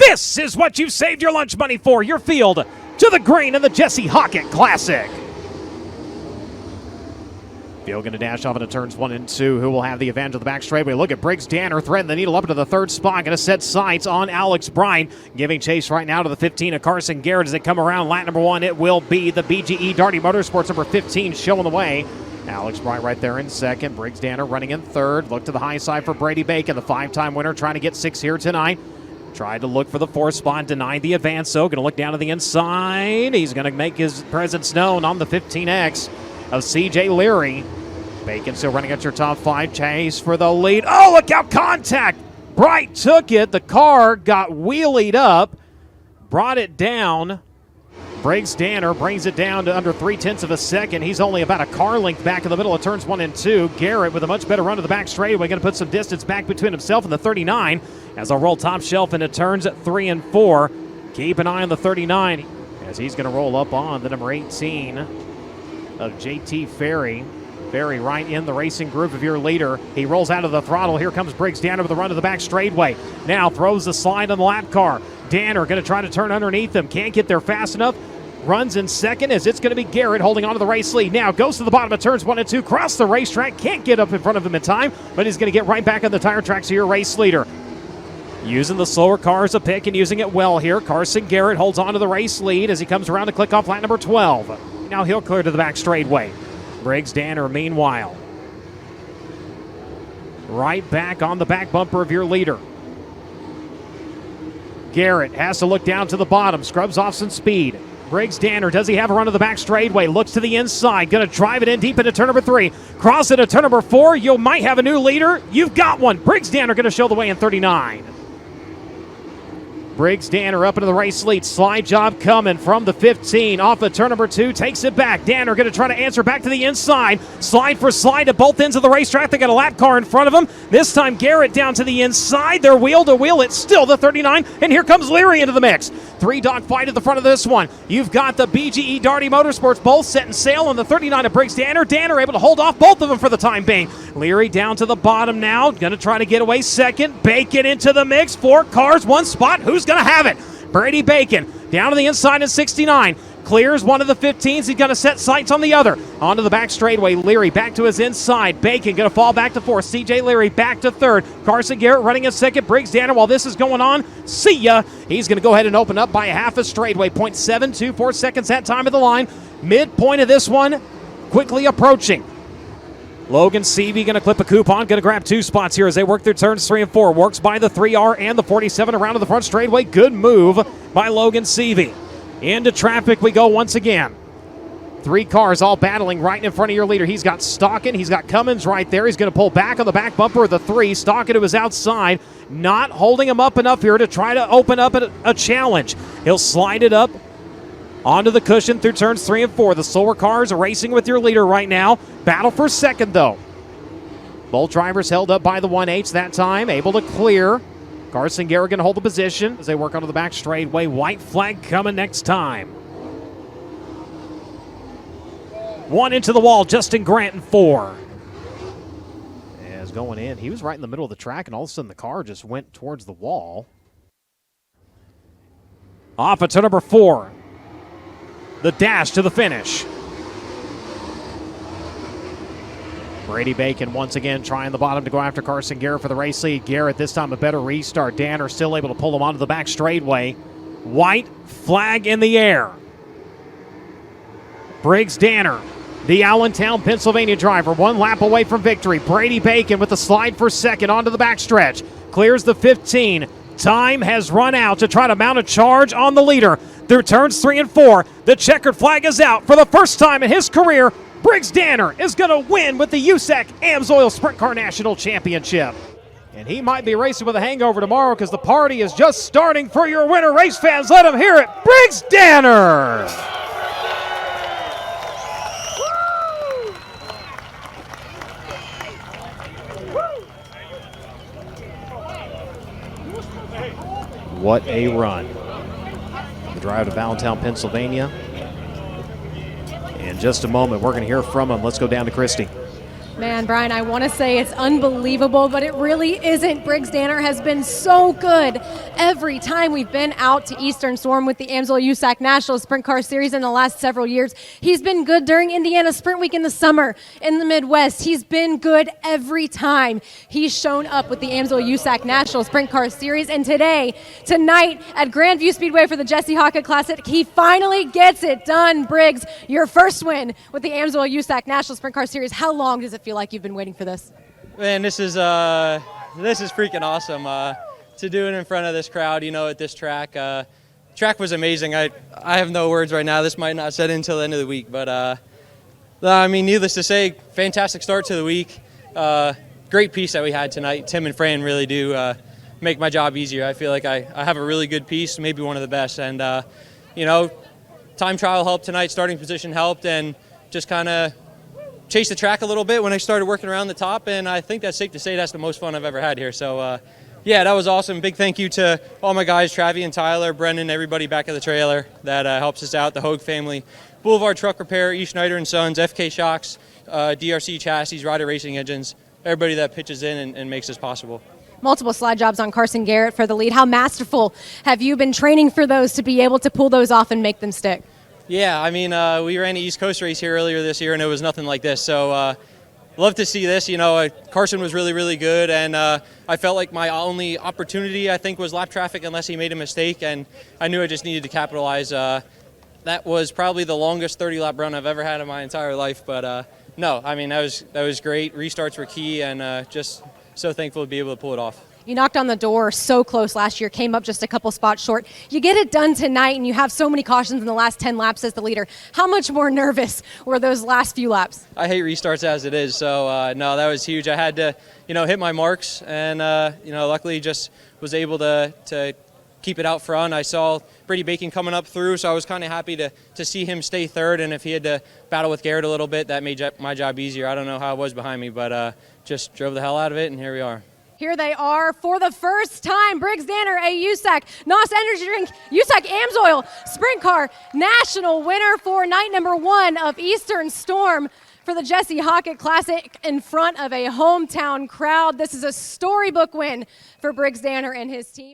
This is what you've saved your lunch money for. Your field to the green in the Jesse Hockett Classic. Field going to dash off into turns 1 and 2. Who will have the advantage of the back straightaway? Look at Briggs Danner threading the needle up into the third spot. Going to set sights on Alex Brine. Giving chase right now to the 15 of Carson Garrett as they come around. Lap number 1, it will be the BGE Darty Motorsports number 15 showing the way. Alex Brine right there in second. Briggs Danner running in third. Look to the high side for Brady Bacon, the 5-time winner, trying to get 6 here tonight. Tried to look for the 4th spot, denied the advance, so going to look down to the inside. He's going to make his presence known on the 15X of CJ Leary. Bacon still running at your top 5. Chase for the lead. Oh, look out, contact! Bright took it. The car got wheelied up, brought it down. Briggs Danner brings it down to under 0.3 of a second. He's only about a car length back in the middle of turns 1 and 2. Garrett with a much better run to the back straightaway. Going to put some distance back between himself and the 39 as I'll roll top shelf into turns 3 and 4. Keep an eye on the 39 as he's going to roll up on the number 18 of JT Ferry. Ferry right in the racing groove of your leader. He rolls out of the throttle. Here comes Briggs Danner with a run to the back straightaway. Now throws the slide on the lap car. Danner going to try to turn underneath him. Can't get there fast enough. Runs in second as it's going to be Garrett holding on to the race lead. Now goes to the bottom of turns 1 and 2. Cross the racetrack. Can't get up in front of him in time, but he's going to get right back on the tire tracks of your race leader. Using the slower car as a pick and using it well here. Carson Garrett holds on to the race lead as he comes around to click off lap number 12. Now he'll clear to the back straightaway. Briggs Danner, meanwhile, right back on the back bumper of your leader. Garrett has to look down to the bottom, scrubs off some speed. Briggs Danner, does he have a run to the back straightaway? Looks to the inside, going to drive it in deep into turn number 3. Cross it to turn number 4. You might have a new leader. You've got one. Briggs Danner going to show the way in 39. Briggs Danner up into the race lead. Slide job coming from the 15. Off of turn number 2. Takes it back. Danner going to try to answer back to the inside. Slide for slide at both ends of the racetrack. They got a lap car in front of them. This time Garrett down to the inside. They're wheel to wheel. It's still the 39. And here comes Leary into the mix. 3-dog fight at the front of this one. You've got the BGE Darty Motorsports both setting sail on the 39 of Briggs Danner. Danner able to hold off both of them for the time being. Leary down to the bottom now. Going to try to get away second. Bacon into the mix. 4 cars, 1 spot. Who's going to have it? Brady Bacon down to the inside in 69. Clears one of the 15s. He's going to set sights on the other. Onto the back straightaway. Leary back to his inside. Bacon going to fall back to 4th. CJ Leary back to 3rd. Carson Garrett running in 2nd. Briggs Danner, while this is going on, see ya. He's going to go ahead and open up by a half a straightaway. 0.724 seconds that time of the line. Midpoint of this one quickly approaching. Logan Seavey going to clip a coupon, going to grab 2 spots here as they work through turns 3 and 4. Works by the 3R and the 47 around to the front straightaway. Good move by Logan Seavey. Into traffic we go once again. 3 cars all battling right in front of your leader. He's got Stockin, he's got Cummins right there. He's going to pull back on the back bumper of the 3. Stockin to his outside, not holding him up enough here to try to open up a challenge. He'll slide it up onto the cushion through turns 3 and 4. The slower cars are racing with your leader right now. Battle for second, though. Both drivers held up by the 1/8 that time, able to clear. Carson Garrett going to hold the position as they work onto the back straightaway. White flag coming next time. 1 into the wall, Justin Grant in 4. As going in, he was right in the middle of the track, and all of a sudden the car just went towards the wall. Off of turn number 4. The dash to the finish. Brady Bacon once again trying the bottom to go after Carson Garrett for the race lead. Garrett this time a better restart. Danner still able to pull him onto the back straightaway. White flag in the air. Briggs Danner, the Allentown, Pennsylvania driver, 1 lap away from victory. Brady Bacon with the slide for second onto the backstretch. Clears the 15. Time has run out to try to mount a charge on the leader. Through turns 3 and 4, the checkered flag is out. For the first time in his career, Briggs Danner is going to win with the USAC AMSOIL Sprint Car National Championship. And he might be racing with a hangover tomorrow because the party is just starting for your winner. Race fans, let them hear it. Briggs Danner! What a run. The drive to Allentown, Pennsylvania. In just a moment, we're going to hear from him. Let's go down to Christie. Man, Brian, I want to say it's unbelievable, but it really isn't. Briggs Danner has been so good every time we've been out to Eastern Storm with the AMSOIL USAC National Sprint Car Series in the last several years. He's been good during Indiana Sprint Week in the summer in the Midwest. He's been good every time he's shown up with the AMSOIL USAC National Sprint Car Series. And tonight at Grandview Speedway for the Jesse Hockett Classic, he finally gets it done. Briggs, your first win with the AMSOIL USAC National Sprint Car Series. How long does it feel like you've been waiting for this? Man, this is freaking awesome to do it in front of this crowd. You know, at this track. Track was amazing. I have no words right now. This might not set in until the end of the week, but I mean, needless to say, fantastic start to the week. Great piece that we had tonight. Tim and Fran really do make my job easier. I feel like I have a really good piece, maybe one of the best. And you know, time trial helped tonight. Starting position helped, and just kind of chased the track a little bit when I started working around the top, and I think that's safe to say that's the most fun I've ever had here. So yeah, that was awesome. Big thank you to all my guys, Travi and Tyler, Brendan, everybody back at the trailer that helps us out, the Hogue family, Boulevard Truck Repair, E. Schneider & Sons, FK Shocks, DRC Chassis, Ryder Racing Engines, everybody that pitches in and makes this possible. Multiple slide jobs on Carson Garrett for the lead. How masterful have you been training for those to be able to pull those off and make them stick? Yeah, I mean, we ran the East Coast race here earlier this year, and it was nothing like this. So love to see this. You know, Carson was really, really good, and I felt like my only opportunity, I think, was lap traffic unless he made a mistake, and I knew I just needed to capitalize. That was probably the longest 30-lap run I've ever had in my entire life, but no, I mean, that was great. Restarts were key, and just so thankful to be able to pull it off. You knocked on the door so close last year, came up just a couple spots short. You get it done tonight, and you have so many cautions in the last 10 laps as the leader. How much more nervous were those last few laps? I hate restarts as it is, so no, that was huge. I had to, you know, hit my marks, and you know, luckily just was able to keep it out front. I saw Brady Bacon coming up through, so I was kind of happy to see him stay third, and if he had to battle with Garrett a little bit, that made my job easier. I don't know how it was behind me, but just drove the hell out of it, and here we are. Here they are for the first time. Briggs Danner, a USAC NOS Energy Drink, USAC AMSOIL Sprint Car National winner for night number 1 of Eastern Storm for the Jesse Hockett Classic in front of a hometown crowd. This is a storybook win for Briggs Danner and his team.